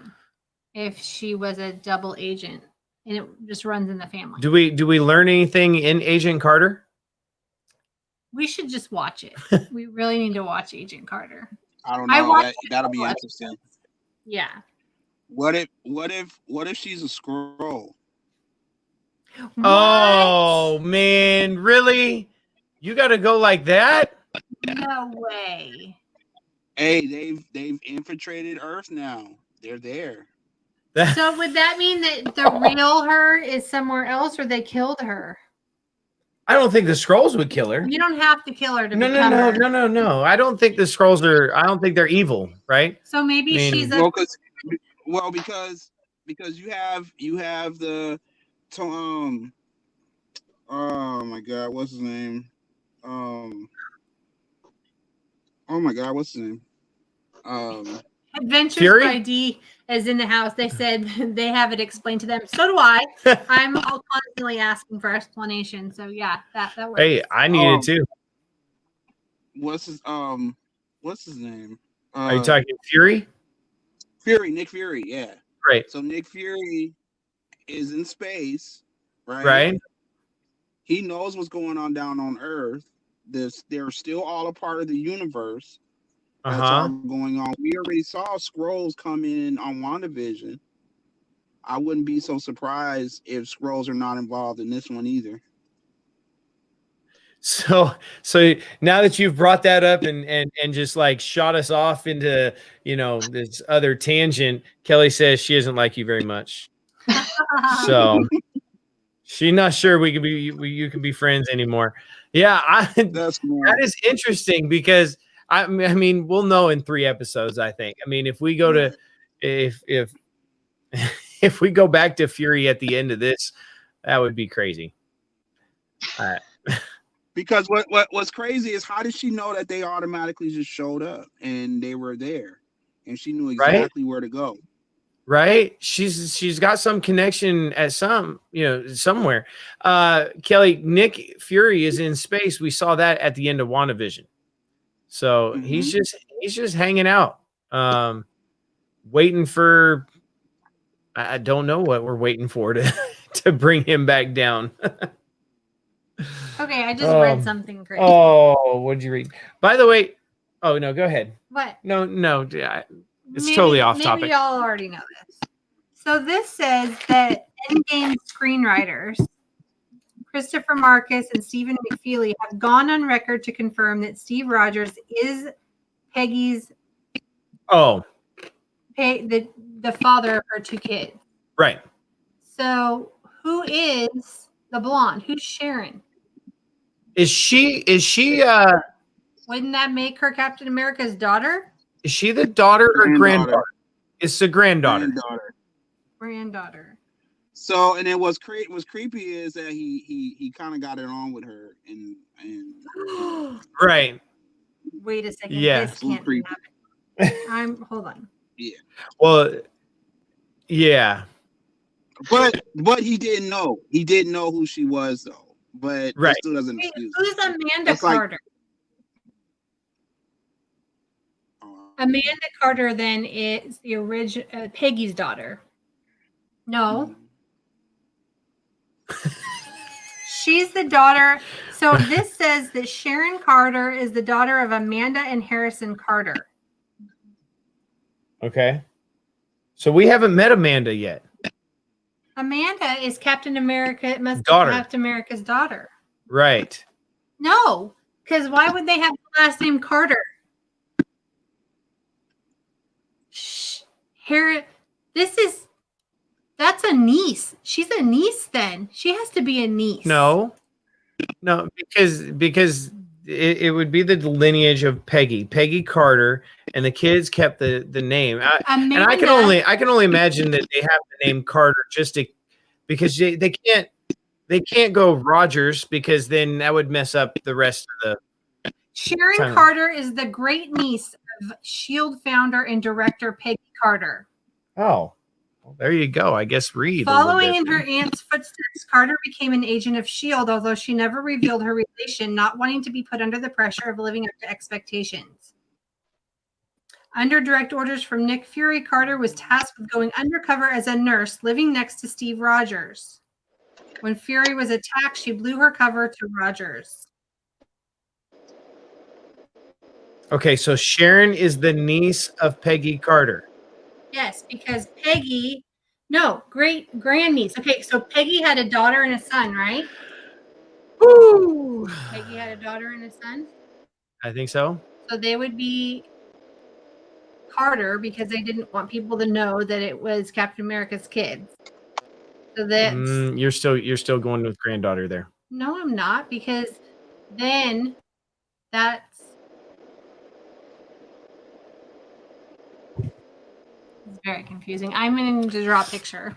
if she was a double agent and it just runs in the family. Do we learn anything in Agent Carter? We should just watch it. We really need to watch Agent Carter. I don't know. That'll be interesting. Yeah. What if she's a scroll? What? Oh man, really? You got to go like that? No way. Hey, they've infiltrated Earth now. They're there. So would that mean that the real her is somewhere else, or they killed her? I don't think the Skrulls would kill her. You don't have to kill her to No, become her. No. I don't think the Skrulls are. I don't think they're evil, right? So maybe I mean, she's a. Because you have the oh my god, what's his name? Oh my god, what's his name? Adventures Fury? by D is in the house. They said they have it explained to them. So do I. I'm constantly asking for explanation. So yeah, that works. Hey, I need it too. What's his name? Are you talking Fury? Fury, Nick Fury, yeah. Right. So Nick Fury is in space, right? Right. He knows what's going on down on Earth. They're still all a part of the universe. That's all going on. We already saw Skrulls come in on WandaVision. I wouldn't be so surprised if Skrulls are not involved in this one either. So now that you've brought that up and just like shot us off into, you know, this other tangent, Kelly says she doesn't like you very much. So she's not sure you can be friends anymore. Yeah, that is interesting because I mean, we'll know in 3 episodes, I think. I mean, if we go to if we go back to Fury at the end of this, that would be crazy. Because what's crazy is, how did she know that they automatically just showed up and they were there and she knew exactly where to go? Right? She's got some connection at somewhere. Kelly, Nick Fury is in space. We saw that at the end of WandaVision. So he's just hanging out, waiting for. I don't know what we're waiting for to bring him back down. Okay, I just read something crazy. Oh, what'd you read? By the way, oh no, go ahead. What? No, it's totally off topic. Maybe y'all already know this. So this says that Endgame screenwriters Christopher Marcus and Stephen McFeely have gone on record to confirm that Steve Rogers is Peggy's the father of her 2 kids. Right. So who is the blonde? Who's Sharon? Is she wouldn't that make her Captain America's daughter? Is she the daughter or granddaughter? It's the granddaughter. Granddaughter. So, and then what's creepy is that he kind of got it on with her and right. Wait a second. Yeah. This can't creepy. happen. Hold on. Yeah. Well, yeah. But he didn't know. He didn't know who she was though. But that still doesn't excuse. Who's Amanda Carter? Amanda Carter then is the original Peggy's daughter. No. She's the daughter. So this says that Sharon Carter is the daughter of Amanda and Harrison Carter. Okay. So we haven't met Amanda yet. Amanda is Captain America. It must be Captain America's daughter. Right. No, because why would they have the last name Carter? That's a niece. She's a niece then. She has to be a niece. No, because it would be the lineage of Peggy Carter, and the kids kept the name. And I can only imagine that they have the name Carter because they can't go Rogers, because then that would mess up the rest of the. Sharon Carter is the great niece of S.H.I.E.L.D. founder and director Peggy Carter. Oh, well, there you go. I guess read. Following in her aunt's footsteps, Carter became an agent of S.H.I.E.L.D., although she never revealed her relation, not wanting to be put under the pressure of living up to expectations. Under direct orders from Nick Fury, Carter was tasked with going undercover as a nurse living next to Steve Rogers. When Fury was attacked, she blew her cover to Rogers. Okay, so Sharon is the niece of Peggy Carter. Yes, because great grandniece. Okay, so Peggy had a daughter and a son, right? Woo! Peggy had a daughter and a son? I think so. So they would be Carter because they didn't want people to know that it was Captain America's kids. So that's you're still going with granddaughter there. no, I'm not, because then that's it's very confusing. I'm going to draw a picture.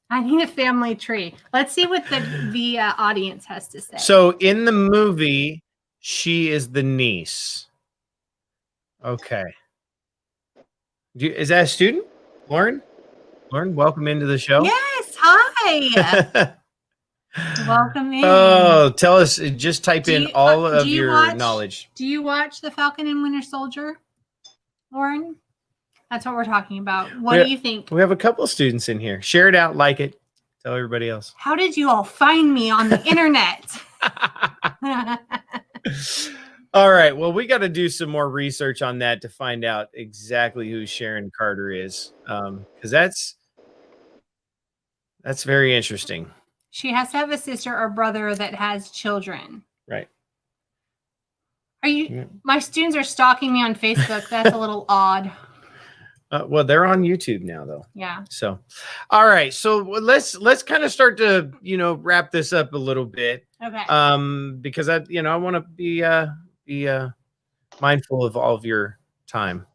I need a family tree. Let's see what the audience has to say. So in the movie, she is the niece. Okay. Is that a student? Lauren? Lauren, welcome into the show. Yes, hi. Welcome in. Oh, tell us. Just type in all of your knowledge. Do you watch The Falcon and Winter Soldier, Lauren? That's what we're talking about. What do you think? We have a couple of students in here. Share it out, like it. Tell everybody else. How did you all find me on the internet? All right. Well, we got to do some more research on that to find out exactly who Sharon Carter is, because that's very interesting. She has to have a sister or brother that has children. Right. Are you? My students are stalking me on Facebook. That's a little odd. Well, they're on YouTube now, though. Yeah. So, all right. So let's kind of start to wrap this up a little bit. Okay. Because I want to be mindful of all of your time.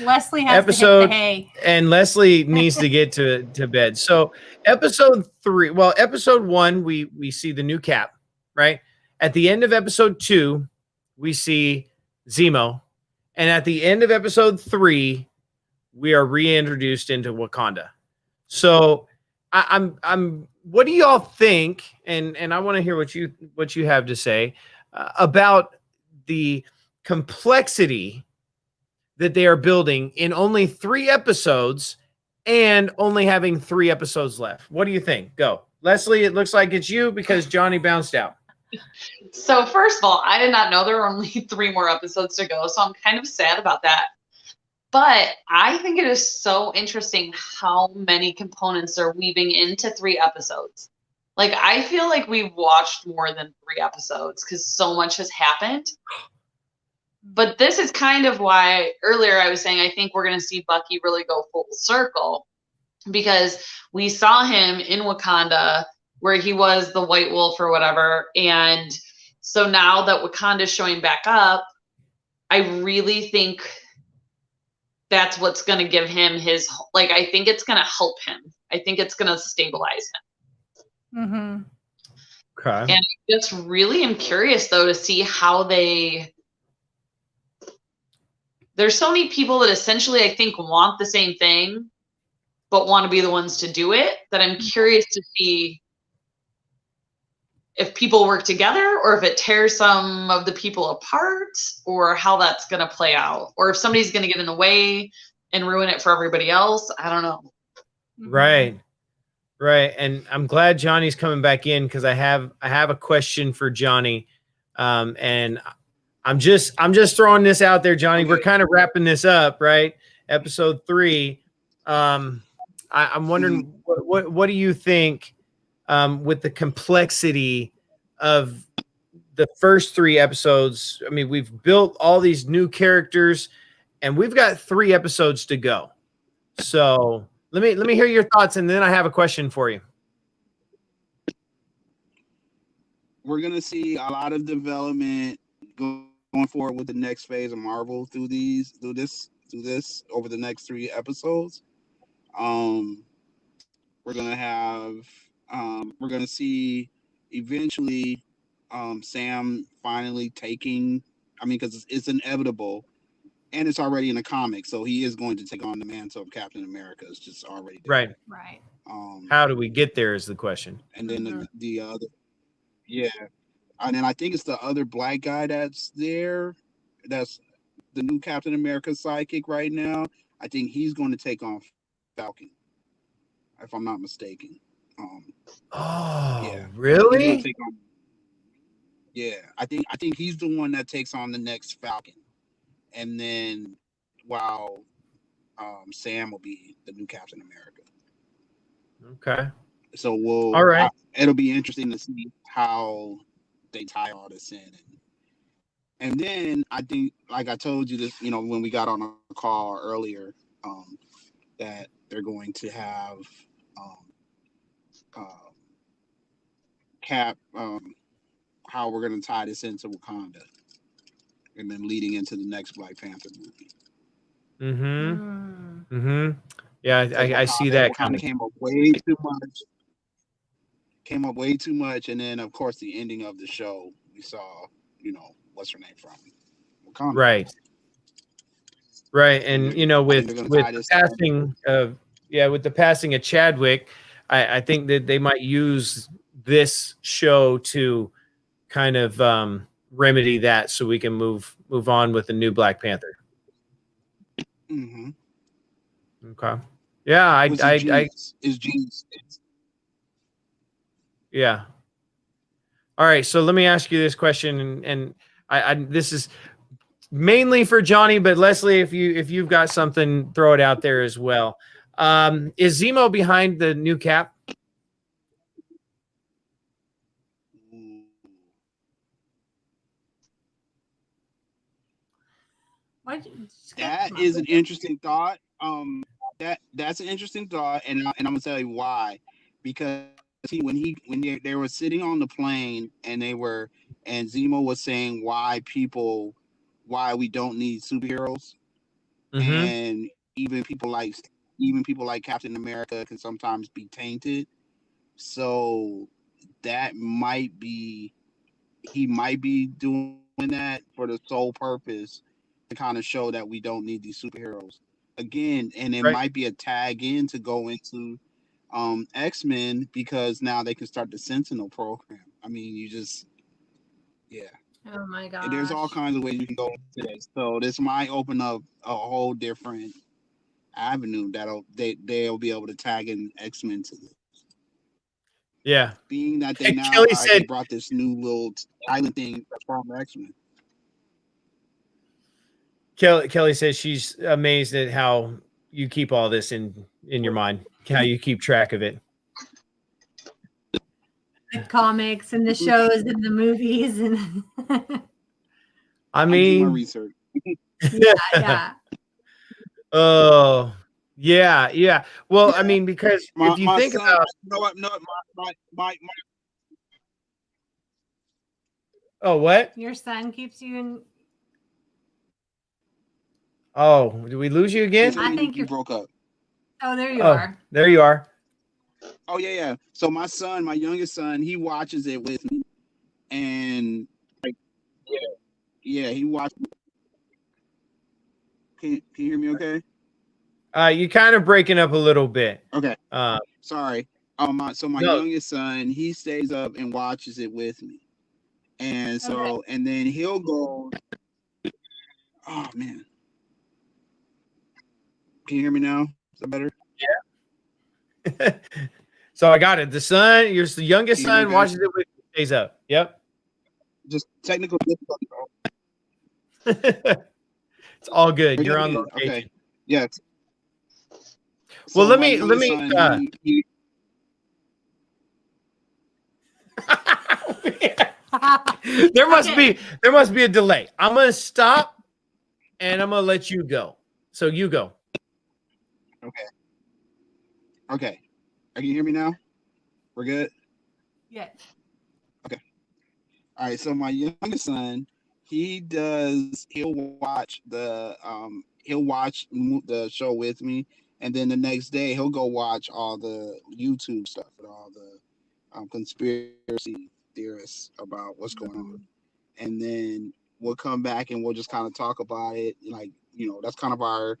Leslie has to hit the hay. And Leslie needs to get to bed. So episode 1, we see the new Cap, right? At the end of episode 2, we see Zemo. And at the end of episode 3, we are reintroduced into Wakanda. So I'm what do y'all think? And I want to hear what you have to say about the complexity that they are building in only 3 episodes and only having 3 episodes left. What do you think? Go. Leslie, it looks like it's you because Johnny bounced out. So first of all, I did not know there were only 3 more episodes to go, so I'm kind of sad about that. But I think it is so interesting how many components are weaving into 3 episodes. Like, I feel like we've watched more than 3 episodes because so much has happened. But this is kind of why earlier I was saying I think we're going to see Bucky really go full circle, because we saw him in Wakanda where he was the White Wolf or whatever. And so now that Wakanda is showing back up, I really think that's what's going to give him his, like, I think it's going to help him. I think it's going to stabilize him. Mm-hmm. Okay. And I just really am curious, though, to see how there's so many people that essentially I think want the same thing, but want to be the ones to do it, that I'm curious to see if people work together or if it tears some of the people apart, or how that's going to play out, or if somebody's going to get in the way and ruin it for everybody else. I don't know. Right. And I'm glad Johnny's coming back in, because I have a question for Johnny. And I'm just throwing this out there, Johnny. Okay. We're kind of wrapping this up, right? Episode 3. I'm wondering what do you think with the complexity of the first 3 episodes? I mean, we've built all these new characters, and we've got 3 episodes to go. So let me hear your thoughts, and then I have a question for you. We're gonna see a lot of development going forward with the next phase of Marvel through this over the next 3 episodes. We're gonna see eventually Sam finally taking, because it's inevitable, and it's already in the comic, so he is going to take on the mantle of Captain America. It's just already there. Right. How do we get there is the question. And then the other, yeah, and then I think it's the other black guy that's there, that's the new Captain America psychic right now. I think he's going to take on Falcon, if I'm not mistaken. Yeah. Really? Yeah, I think he's the one that takes on the next Falcon, and then while Sam will be the new Captain America. Okay. So all right. It'll be interesting to see how they tie all this in, And then I think, like I told you this, when we got on a call earlier, that they're going to have Cap, how we're going to tie this into Wakanda, and then leading into the next Black Panther movie. Yeah, I see that kind of came up way too much, and then of course the ending of the show, we saw, what's her name from Wakanda. Right, and with the passing of Chadwick, I think that they might use this show to kind of remedy that, so we can move on with the new Black Panther. Okay. Yeah, is Genius. Yeah. All right, so let me ask you this question, and I this is mainly for Johnny, but Leslie, if you've got something, throw it out there as well. Is Zemo behind the new Cap? That is an interesting thought. That's an interesting thought, and I'm gonna tell you why. Because when they were sitting on the plane, and Zemo was saying why we don't need superheroes, and even people like Captain America can sometimes be tainted. So that might be, he might be doing that for the sole purpose to kind of show that we don't need these superheroes again, and it might be a tag in to go into X-Men, because now they can start the Sentinel program. I mean, Oh my god. And there's all kinds of ways you can go into this. So this might open up a whole different avenue they'll be able to tag in X-Men to this. Yeah. Being that they now they brought this new little island thing from X-Men. Kelly says she's amazed at how you keep all this in your mind, how you keep track of it. The comics and the shows and the movies and I mean, my research. Yeah. Oh, yeah. Well, I mean, because if you think about, oh, what? Your son keeps you in. Oh, did we lose you again? I think you broke up. Oh, there you are. There you are. Oh yeah. So my youngest son, he watches it with me, and he watches. Can you hear me? Okay. You kind of breaking up a little bit. Okay. Sorry. My youngest son, he stays up and watches it with me, and so and then he'll go. Oh man. Can you hear me now? Is that better? Yeah. So I got it. The son, your youngest son, watches it with you, stays up. Yep. Just technical difficulty. It's all good. You're on location. Okay. Yes. Well, let me. There must be a delay. I'm gonna stop, and I'm gonna let you go. So you go. Okay. Can you hear me now? We're good? Yes. Okay. All right. So my youngest son, he'll watch the show with me, and then the next day he'll go watch all the YouTube stuff and all the conspiracy theorists about what's going on. And then we'll come back and we'll just kind of talk about it. Like, that's kind of our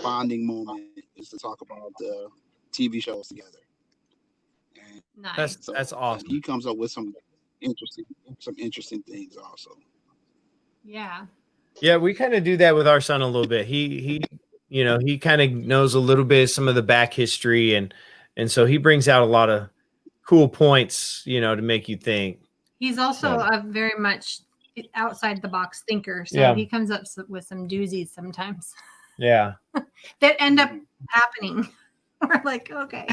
bonding moment, is to talk about the TV shows together. And nice. That's awesome. He comes up with some interesting things also. Yeah. Yeah, we kind of do that with our son a little bit. He kind of knows a little bit of some of the back history, and so he brings out a lot of cool points, to make you think. He's also a very much outside the box thinker, so he comes up with some doozies sometimes. Yeah. That end up happening. We're like, okay.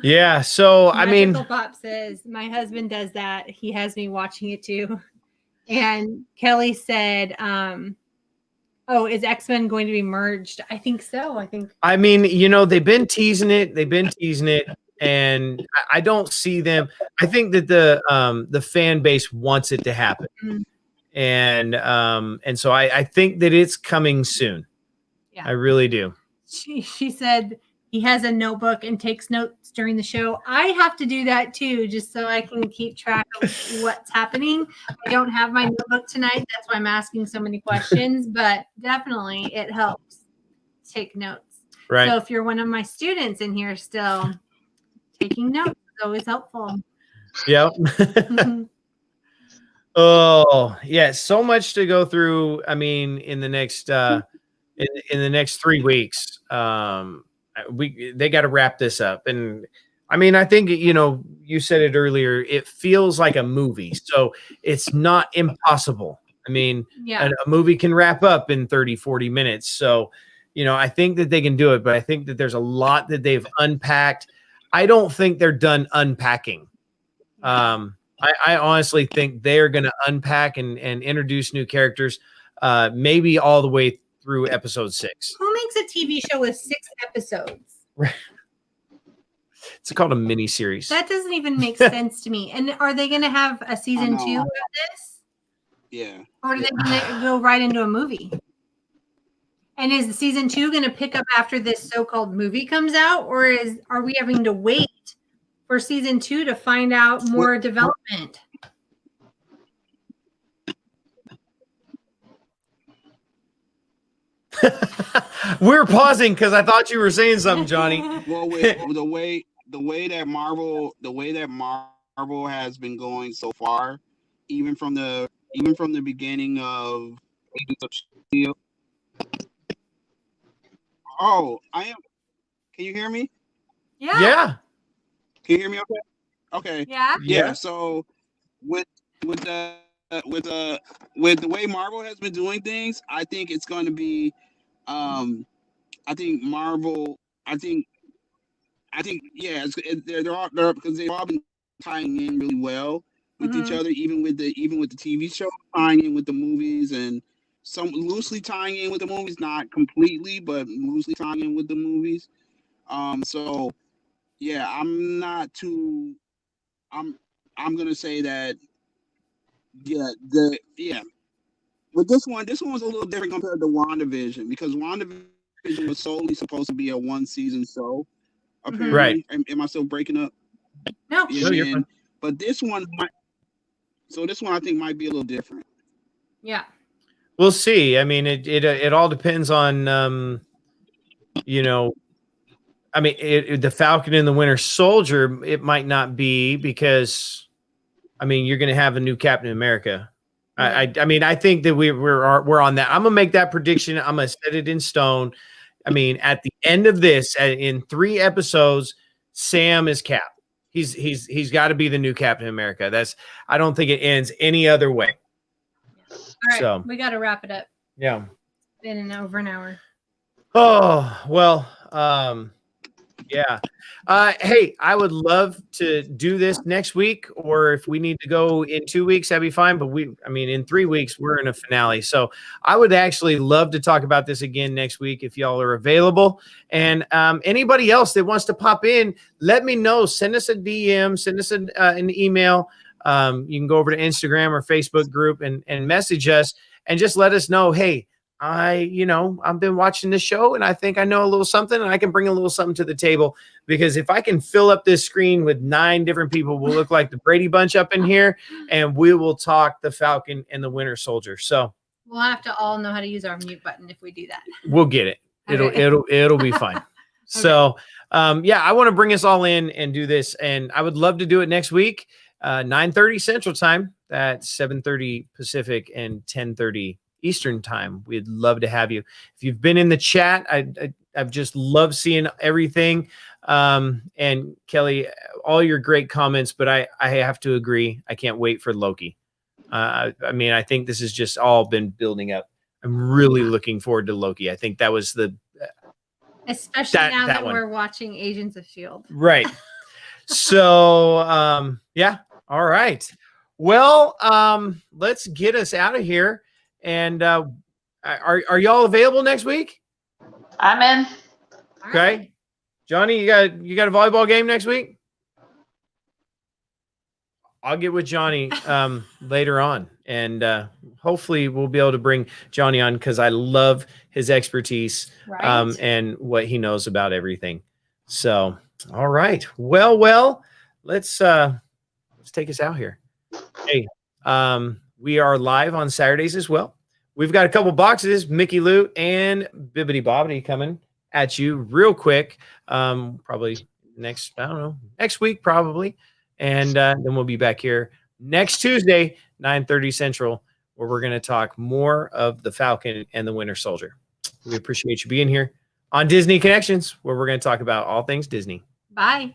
Yeah. So Magical Pop says my husband does that. He has me watching it too. And Kelly said, oh, is X-Men going to be merged? I think so. I mean, they've been teasing it. And I don't see them. I think that the fan base wants it to happen. Mhm. And so I think that it's coming soon. Yeah. I really do. She said he has a notebook and takes notes during the show. I have to do that too, just so I can keep track of what's happening. I don't have my notebook tonight. That's why I'm asking so many questions, but definitely it helps take notes. Right. So if you're one of my students in here still, taking notes is always helpful. Yep. Oh, yeah. So much to go through. I mean, in the next in the next 3 weeks, they got to wrap this up. And I mean, I think, you said it earlier, it feels like a movie. So it's not impossible. I mean, Yeah. a movie can wrap up in 30, 40 minutes. So, I think that they can do it, but I think that there's a lot that they've unpacked. I don't think they're done unpacking. I honestly think they're going to unpack and introduce new characters, maybe all the way through episode 6. Who makes a TV show with 6 episodes? It's called a mini series. That doesn't even make sense to me. And are they going to have a season 2 of this? Yeah. Or are they going to go right into a movie? And is the season 2 going to pick up after this so-called movie comes out? Or are we having to wait for season 2 to find out more development? We're pausing because I thought you were saying something, Johnny. Well, with the way that Marvel has been going so far, even from the beginning of Agents of S.H.I.E.L.D. Oh, I am. Can you hear me? Yeah. Can you hear me? Okay. Okay. Yeah. So with the way Marvel has been doing things, I think it's going to be. I think Marvel. They're all because they've all been tying in really well with each other, even with the TV show, tying in with the movies, and some loosely tying in with the movies, not completely, but loosely tying in with the movies. So yeah, I'm gonna say that with this one was a little different compared to Wanda Vision, because Wanda Vision was solely supposed to be a 1-season show. Apparently. Right. Am I still breaking up? No. No, you're fine. But this one I think might be a little different. Yeah. We'll see. I mean, it all depends on, I mean, the Falcon and the Winter Soldier, it might not be, because, I mean, you're going to have a new Captain America. I mean, I think that we're on that. I'm gonna make that prediction. I'm gonna set it in stone. I mean, at the end of this, in 3 episodes, Sam is Cap. He's got to be the new Captain America. I don't think it ends any other way. All right, so we got to wrap it up. Yeah. Been over an hour. Oh well. Yeah. Hey, I would love to do this next week, or if we need to go in 2 weeks, that'd be fine. But in 3 weeks, we're in a finale. So I would actually love to talk about this again next week if y'all are available. And anybody else that wants to pop in, let me know. Send us a DM, send us an email. You can go over to Instagram or Facebook group and message us and just let us know, hey, I've been watching this show and I think I know a little something and I can bring a little something to the table, because if I can fill up this screen with 9 different people, we'll look like the Brady Bunch up in here, and we will talk the Falcon and the Winter Soldier. So we'll have to all know how to use our mute button if we do that. We'll get it. It'll be fine. Okay. So, I want to bring us all in and do this, and I would love to do it next week, 9:30 Central Time, that's 7:30 Pacific and 10:30 Eastern Time. We'd love to have you. If you've been in the chat, I've just loved seeing everything. And Kelly, all your great comments, but I have to agree. I can't wait for Loki. I mean, I think this has just all been building up. I'm really looking forward to Loki. I think that was especially now that we're watching Agents of S.H.I.E.L.D. Right. So, all right. Well, let's get us out of here. And are y'all available next week? I'm in. Okay. Johnny, you got a volleyball game next week? I'll get with Johnny later on, and hopefully we'll be able to bring Johnny on because I love his expertise and what he knows about everything. So, all right. Well, let's take us out here. Hey, we are live on Saturdays as well. We've got a couple boxes, Mickey Loot and Bibbidi Bobbidi coming at you real quick. Probably next week probably. And then we'll be back here next Tuesday, 9:30 Central, where we're going to talk more of the Falcon and the Winter Soldier. We appreciate you being here on Disney Connections, where we're going to talk about all things Disney. Bye.